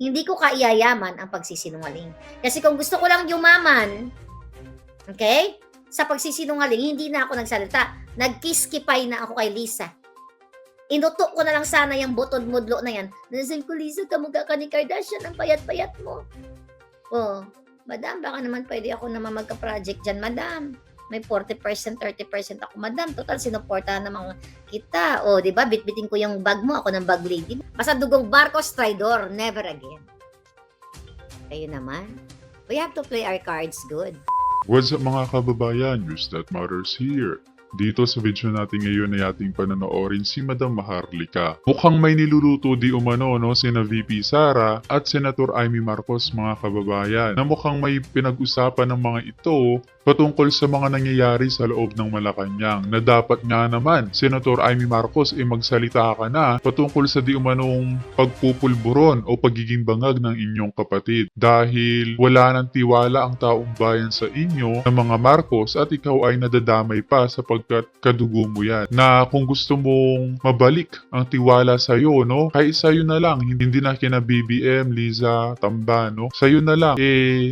Hindi ko kaiyayaman ang pagsisinungaling. Kasi kung gusto ko lang yumaman, okay, sa pagsisinungaling, hindi na ako nagsalita. Nagkiskipay na ako kay Lisa. Inutok ko na lang sana yung butod-mudlo na yan. Nasaan ko, Lisa, kamukha ka ni Kardashian, ang payat-payat mo. Oh, madam, baka naman pwede ako naman magka-project dyan, madam. May 40%, 30% ako, madam. Total, sinuportahan naman kita. O, di ba? Bitbitin ko yung bag mo, ako ng bag lady. Basta dugong Barcos, traidor. Never again. Kayo naman. We have to play our cards good. What's up mga kababayan? News that matters here. Dito sa video natin ngayon ay ating panonoorin si Madam Maharlika. Mukhang may niluluto di umano no, sina VP Sara at Senator Amy Marcos mga kababayan na mukhang may pinag-usapan ng mga ito patungkol sa mga nangyayari sa loob ng Malacanang na dapat nga naman Senator Amy Marcos magsalita ka na patungkol sa di umanong pagpupulburon o pagiging bangag ng inyong kapatid dahil wala ng tiwala ang taong bayan sa inyo ng mga Marcos at ikaw ay nadadamay pa sapagkat kadugo mo yan na kung gusto mong mabalik ang tiwala sa iyo no kahit sa'yo na lang hindi na kina BBM, Liza, Tamba no sa'yo na lang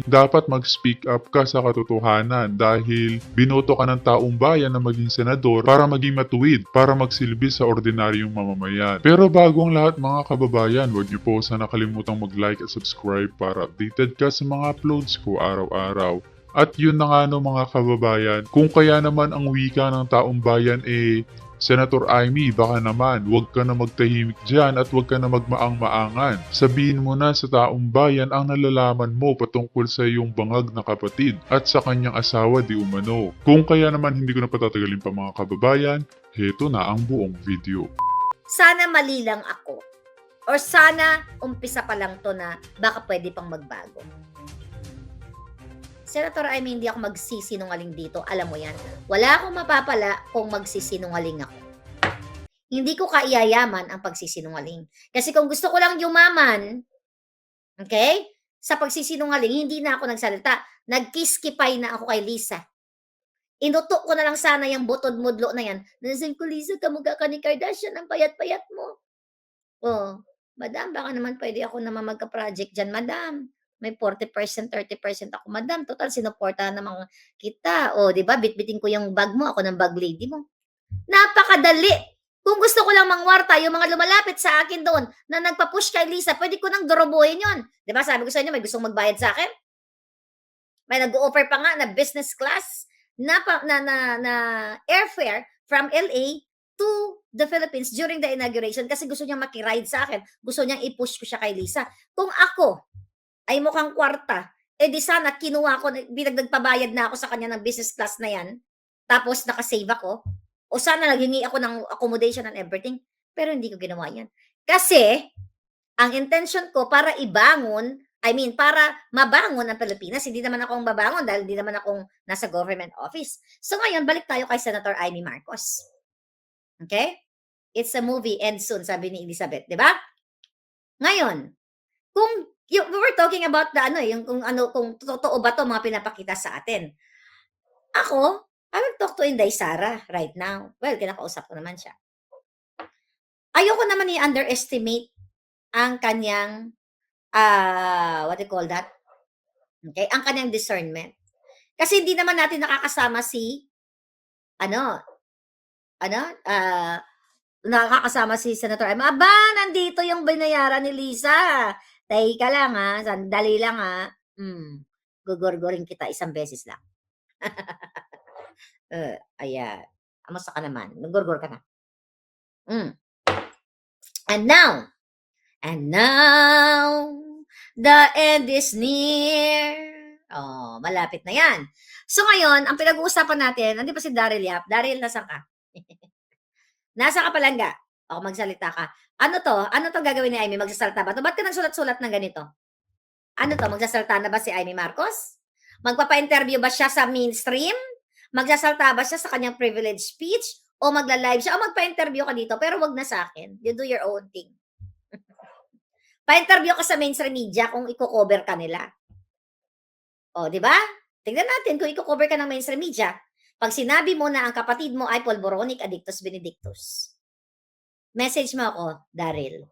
dapat mag-speak up ka sa katotohanan dahil binoto ka ng taong bayan na maging senador para maging matuwid, para magsilbi sa ordinaryong mamamayan. Pero bago ang lahat mga kababayan, huwag niyo po sana kalimutang mag-like at subscribe para updated ka sa mga uploads ko araw-araw. At yun na nga no mga kababayan, kung kaya naman ang wika ng taong bayan Senator Amy, baka naman, huwag ka na magtahimik dyan at huwag ka na magmaang-maangan. Sabihin mo na sa taong bayan ang nalalaman mo patungkol sa iyong bangag na kapatid at sa kanyang asawa di umano. Kung kaya naman hindi ko na patatagalin pa mga kababayan, heto na ang buong video. Sana mali lang ako. Or sana umpisa pa lang to na baka pwede pang magbago. Senator, hindi ako magsisinungaling dito. Alam mo yan. Wala akong mapapala kung magsisinungaling ako. Hindi ko kaiyayaman ang pagsisinungaling. Kasi kung gusto ko lang yumaman, okay, sa pagsisinungaling, hindi na ako nagsalita. Nagkiskipay na ako kay Lisa. Inutok ko na lang sana yung butod-mudlo na yan. Nasaan ko, Lisa, kamukha ka ni Kardashian, ang payat-payat mo. Oh, madam, baka naman pwede ako naman magka-project dyan, madam. May 40%, 30% ako, madam. Total, sinuportahan naman kita. O, di ba? Bitbitin ko yung bag mo, ako ng bag lady mo. Napakadali. Kung gusto ko lang mangwarta, yung mga lumalapit sa akin doon na nagpa-push kay Lisa, pwede ko nang dorobohin yon. Di ba? Sabi ko sa inyo, may gustong magbayad sa akin. May nag-offer pa nga na business class na airfare from LA to the Philippines during the inauguration kasi gusto niya makiride sa akin. Gusto niyang i-push ko siya kay Lisa. Kung ako ay mukhang kwarta, di sana kinuha ko, nagpabayad na ako sa kanya ng business class na yan, tapos nakasave ako, o sana naghingi ako ng accommodation and everything, pero hindi ko ginawa yan. Kasi, ang intention ko para para mabangon ang Pilipinas, hindi naman akong babangon dahil hindi naman akong nasa government office. So ngayon, balik tayo kay Senator Amy Marcos. Okay? It's a movie, end soon, sabi ni Elizabeth, di ba? Ngayon, kung we were talking about kung totoo ba to mga pinapakita sa atin. Ako, I will talk to Inday Sara right now. Well, kinakausap ko naman siya. Ayoko naman i-underestimate ang kanyang, what do you call that? Okay, ang kanyang discernment. Kasi hindi naman natin nakakasama nakakasama si Senator Amy. Aba, nandito yung binayaran ni Lisa. Teka lang sandali lang gugurgurin kita isang beses lang. Ayan. Kamusta ka naman? Nagurgur ka na. And now, the end is near. Oh, malapit na yan. So ngayon, ang pinag-uusapan natin, nandito pa si Daryl Yap. Daryl, nasaan ka? Nasa ka palangga? O, magsalita ka. Ano to gagawin ni Amy? Magsasalta ba to? Ba't ka nagsulat-sulat ng ganito? Ano to? Magsasalta na ba si Amy Marcos? Magpapa-interview ba siya sa mainstream? Magsasalta ba siya sa kanyang privilege speech? O magla-live siya? O magpa-interview ka dito? Pero wag na sa akin. You do your own thing. Pa-interview ka sa mainstream media kung i-cover ka nila. O, di ba? Tingnan natin kung i-cover ka ng mainstream media. Pag sinabi mo na ang kapatid mo ay Polboronic Addictus Benedictus. Message mo ako, Daryl.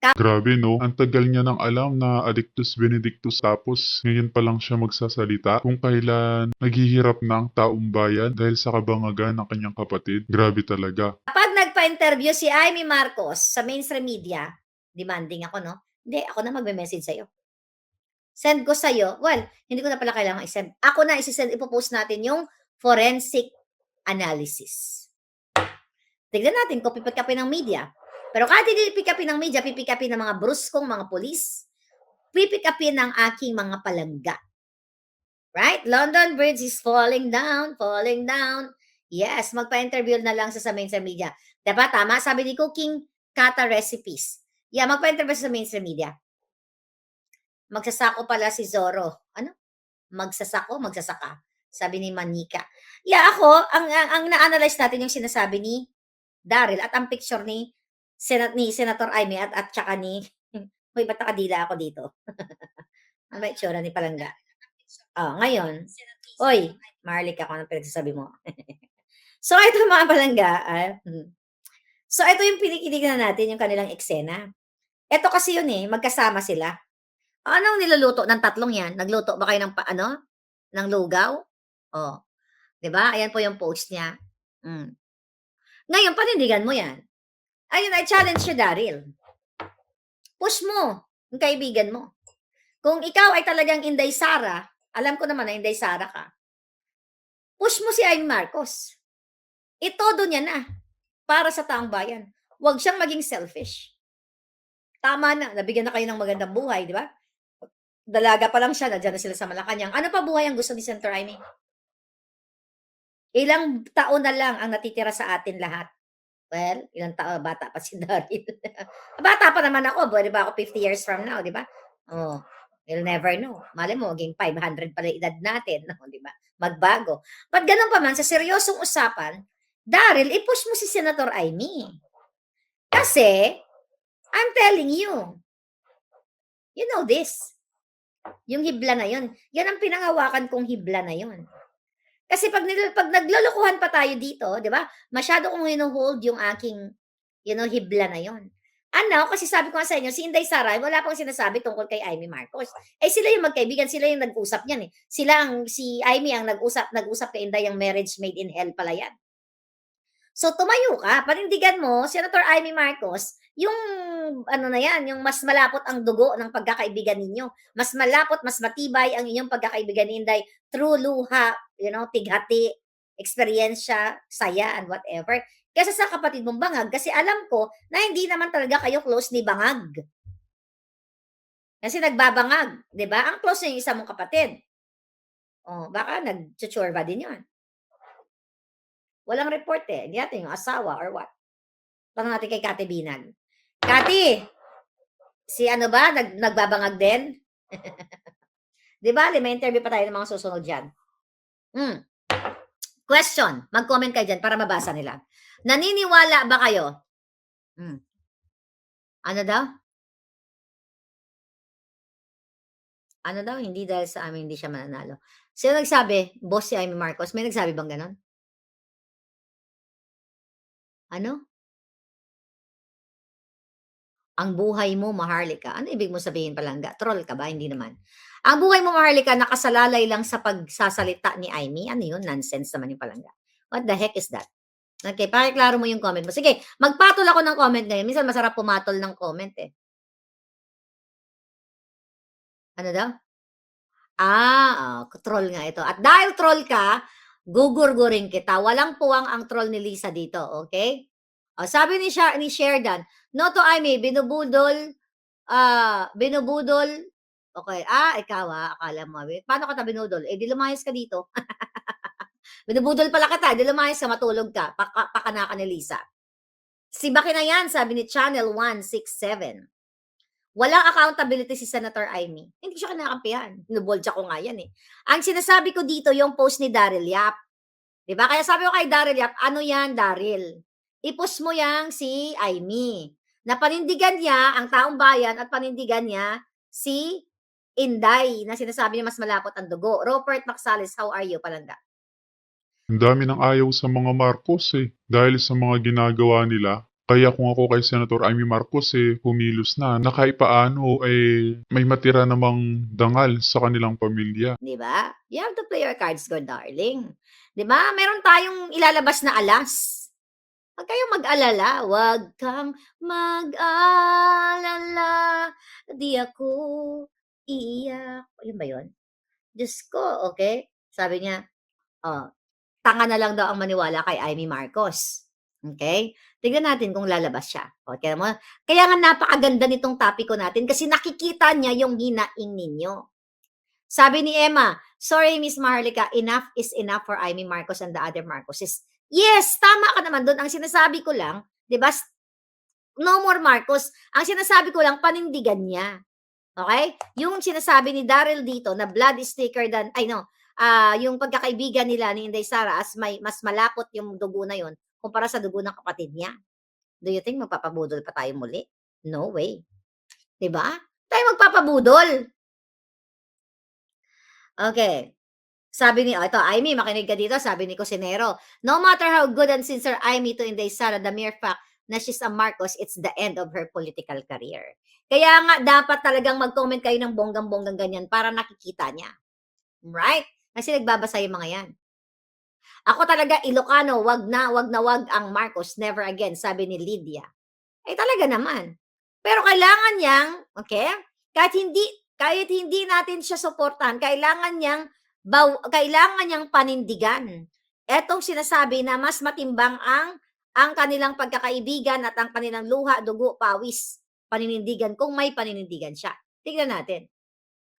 Grabe no, ang tagal niya nang alam na Addictus Benedictus tapos ngayon pa lang siya magsasalita kung kailan naghihirap na ang taong bayan dahil sa kabangagan ng kanyang kapatid. Grabe talaga. Kapag nagpa-interview si Amy Marcos sa mainstream media, demanding ako, no? Hindi, ako na magme-message sa'yo. Send ko sa'yo. Well, hindi ko na pala kailangan i-send. Ako na isi-send, ipopost natin yung forensic analysis. Tignan natin kung pipikapin ng media. Pero kahit hindi pipikapin ng media, pipikapin ng mga bruskong mga pulis, pipikapin ng aking mga palangga. Right? London Bridge is falling down, falling down. Yes, magpa-interview na lang sa mainstream media. Diba? Tama? Sabi ni Cooking Kata Recipes. Yeah, magpa-interview sa mainstream media. Magsasako pala si Zorro. Ano? Magsasako, magsasaka. Sabi ni Manika. Yeah, ako, ang na-analyze natin yung sinasabi ni Daryl at ang picture ni Senator Amy at saka ni Hoy, ba't nakadila ako dito? Ano ba itsura ni Palangga? Ngayon. Hoy, Marlic ako, anong pinagsasabi mo? So, ito mga Palangga. So, ito yung pinikilignan natin, yung kanilang eksena. Ito kasi yun magkasama sila. Anong niluluto ng tatlong yan? Nagluto ba kayo ng ng lugaw? Oh, 'di ba? Ayan po yung post niya. Ngayon, panindigan mo yan. Ayun, I challenge you, Daryl. Push mo yung kaibigan mo. Kung ikaw ay talagang Inday Sara, alam ko naman na Inday Sara ka, push mo si Amy Marcos. Itodo niya na para sa taong bayan. Huwag siyang maging selfish. Tama na, nabigyan na kayo ng magandang buhay, di ba? Dalaga pa lang siya, nandiyan na sila sa Malacanang. Ano pa buhay ang gusto ni Senator Amy? Ilang taon na lang ang natitira sa atin lahat. Well, ilang taon, bata pa si Daryl. Bata pa naman ako, pwede ba ako 50 years from now, di ba? Oh, you'll never know. Mali mo, maging 500 pala edad natin, no? Di ba? Magbago. But ganun pa man, sa seryosong usapan, Daryl, i-push mo si Senator Amy. Kasi, I'm telling you, you know this. Yung hibla na yun. Yan ang pinangawakan kong hibla na yun. Kasi pag naglolokohan pa tayo dito, di ba? Masyado kong hino-hold yung aking, hibla na yon. Kasi sabi ko nga sa inyo, si Inday Sara, wala pang sinasabi tungkol kay Amy Marcos. Sila yung magkaibigan, sila yung nag-usap niyan si Amy ang nag-usap kay Inday, yung marriage made in hell pala yan. So tumayo ka, panindigan mo, Senator Amy Marcos, yung yung mas malapot ang dugo ng pagkakaibigan ninyo. Mas malapot, mas matibay ang inyong pagkakaibigan ni Inday through luha, tighati, eksperyensya, saya, and whatever. Kesa sa kapatid mong Bangag, kasi alam ko na hindi naman talaga kayo close ni Bangag. Kasi nagbabangag, di ba? Ang close niya yung isa mong kapatid. Baka nag-churba din yun. Walang report Hindi natin yung asawa or what. Tanong natin kay Kati Binag. Kati, si nagbabangag din? Di ba? May interview pa tayo ng mga susunod dyan. Question. Mag-comment kayo dyan para mabasa nila. Naniniwala ba kayo? Ano daw? Ano daw? Hindi dahil sa amin hindi siya mananalo. Sino nagsabi? Boss si Amy Marcos. May nagsabi bang ganon? Ano? Ang buhay mo, Maharlika. Ano ibig mo sabihin, Palangga? Troll ka ba? Hindi naman. Ang buhay mo, Maharlika, nakasalalay lang sa pagsasalita ni Amy. Ano yun? Nonsense naman yung Palangga. What the heck is that? Okay, pakiklaro mo yung comment mo. Sige, magpatol ako ng comment ngayon. Minsan masarap pumatol ng comment Ano daw? Troll nga ito. At dahil troll ka, gugurgurin kita. Walang puwang ang troll ni Lisa dito, okay? Sabi ni Sheridan, no to Amy, binubudol. Okay. Ikaw akala mo. Paano ka binudol? Di lumayas ka dito. Binubudol pala kita. Di lumayas ka, matulog ka. Pakana ka ni Lisa. Si Bakinayan, sabi ni Channel 167. Walang accountability si Senator Amy. Hindi siya kinakampihan. Nubolja ko nga yan Ang sinasabi ko dito, yung post ni Daryl Yap. Diba? Kaya sabi ko kay Daryl Yap, ano yan, Daryl? I-post mo yang si Amy. Na panindigan niya ang taong bayan at panindigan niya si Inday na sinasabi niya mas malapot ang dugo. Robert Maxales, how are you, Palangga? Ang dami ng ayaw sa mga Marcos Dahil sa mga ginagawa nila, Kaya kung ako kay Senator Amy Marcos humilos na kahit paano may matira namang dangal sa kanilang pamilya. 'Di ba? You have to play your cards good, darling. 'Di ba? Meron tayong ilalabas na alas. Huwag kayong mag-alala, huwag kang mag-alala, di ako iiyak. Yun ba yun? Diyos ko, okay? Sabi niya, oh, tanga na lang daw ang maniwala kay Amy Marcos. Okay? Tignan natin kung lalabas siya. Okay mo? Kaya nga napakaganda nitong topic ko natin kasi nakikita niya yung hinaing ninyo. Sabi ni Emma, sorry Miss Maharlika, enough is enough for Amy Marcos and the other Marcoses. Yes, tama ka naman doon. Ang sinasabi ko lang, 'di ba? No more Marcos. Ang sinasabi ko lang panindigan niya. Okay? Yung sinasabi ni Daryl dito na blood is thicker than yung pagkakaibigan nila ni Inday Sara as mas malapot yung dugo na yon kumpara sa dugo ng kapatid niya. Do you think magpapabudol pa tayo muli? No way. 'Di ba? Tayo magpapabudol. Okay. Sabi ni, ito, Amy, makinig ka dito, sabi ni Cusinero, no matter how good and sincere Amy to Inday Sara, the mere fact na she's a Marcos, it's the end of her political career. Kaya nga, dapat talagang mag-comment kayo ng bonggang-bonggang ganyan para nakikita niya. Right? Kasi nagbabasa yung mga yan. Ako talaga, Ilocano, wag na wag ang Marcos, never again, sabi ni Lydia. Ay talaga naman. Pero kailangan niyang, okay, kahit hindi natin siya suportahan, kailangan niyang panindigan. Etong sinasabi na mas matimbang ang kanilang pagkakaibigan at ang kanilang luha, dugo, pawis, paninindigan, kung may paninindigan siya. Tignan natin.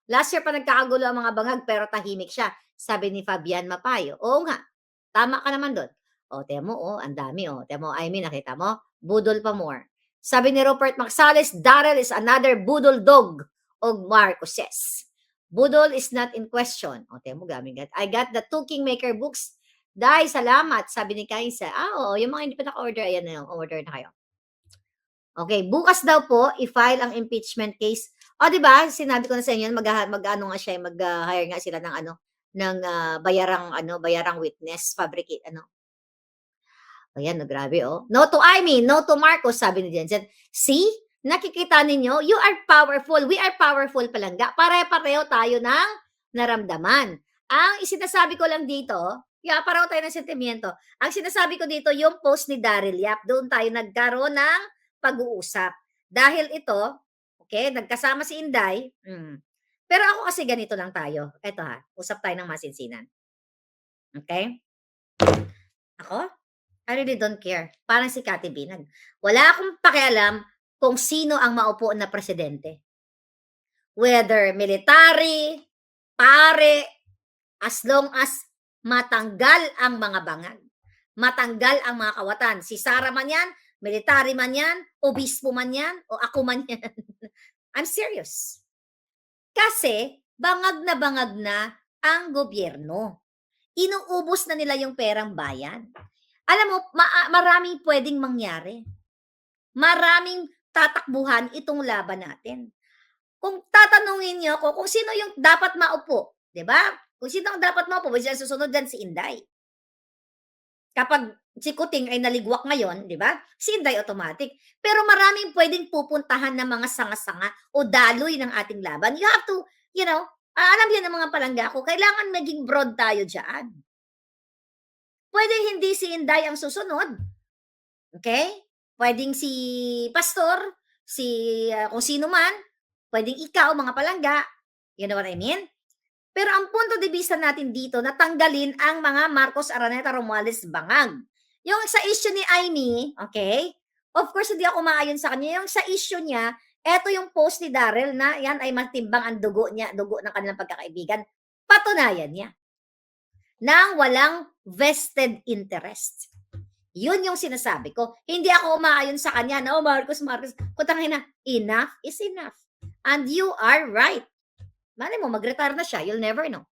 Last year pa nagkakagulo ang mga bangag pero tahimik siya, sabi ni Fabian Mapayo. Oo nga, tama ka naman doon. O, temo, ang dami, temo, I mean, nakita mo? Budol pa more. Sabi ni Rupert Maxales, Daryl is another budol dog of Marcoses. Budol is not in question. O, temo, gaming. I got the two Kingmaker books. Dahil, salamat, sabi ni Kaisa. Oo, yung mga hindi pa naka-order, ayan na yung order na kayo. Okay, bukas daw po, i-file ang impeachment case. O, di ba? Sinabi ko na sa inyo, mag-hire nga sila ng bayarang witness, fabricate, Ayan, grabe, No to Amy, no to Marcos, sabi ni Jensen. See? Nakikita ninyo, you are powerful. We are powerful palangga. Pare-pareho tayo ng naramdaman. Ang isinasabi ko lang dito, pareho tayo ng sentimiento. Ang sinasabi ko dito, yung post ni Daryl Yap, doon tayo nagkaroon ng pag-uusap. Dahil ito, okay, nagkasama si Inday. Pero ako kasi ganito lang tayo. Ito usap tayo ng masinsinan. Okay? Ako? I really don't care. Parang si Cathy Binag. Wala akong pakialam kung sino ang maupo na presidente. Whether military, pare, as long as matanggal ang mga bangag. Matanggal ang mga kawatan. Si Sara man yan, military man yan, obispo man yan, o ako man yan. I'm serious. Kasi bangag na ang gobyerno. Inuubos na nila yung perang bayan. Alam mo, maraming pwedeng mangyari. Maraming tatakbuhan itong laban natin. Kung tatanungin niyo ako kung sino yung dapat maupo, 'di ba? Kung sino ang dapat maupo, basta susunod diyan si Inday. Kapag si Kuting ay naligwak ngayon, 'di ba? Si Inday automatic. Pero maraming pwedeng pupuntahan ng mga sanga-sanga o daloy ng ating laban. You have to, alam yan ng mga palangga ko, kailangan maging broad tayo diyan. Pwede hindi si Inday ang susunod. Okay? Pwedeng si pastor, kung sino man, pwedeng ikaw, mga palangga. You know what I mean? Pero ang punto de vista natin dito, natanggalin ang mga Marcos, Araneta, Romualdez, Bangag. Yung sa issue ni Amy, okay? Of course, hindi ako maayon sa kanya. Yung sa issue niya, eto yung post ni Daryl na yan ay matimbang ang dugo niya, dugo ng kanilang pagkakaibigan. Patunayan niya. Nang walang vested interest. Yun yung sinasabi ko. Hindi ako umaayon sa kanya na, Marcos. Kutangin na, enough is enough. And you are right. Mali mo, mag-retire na siya. You'll never know.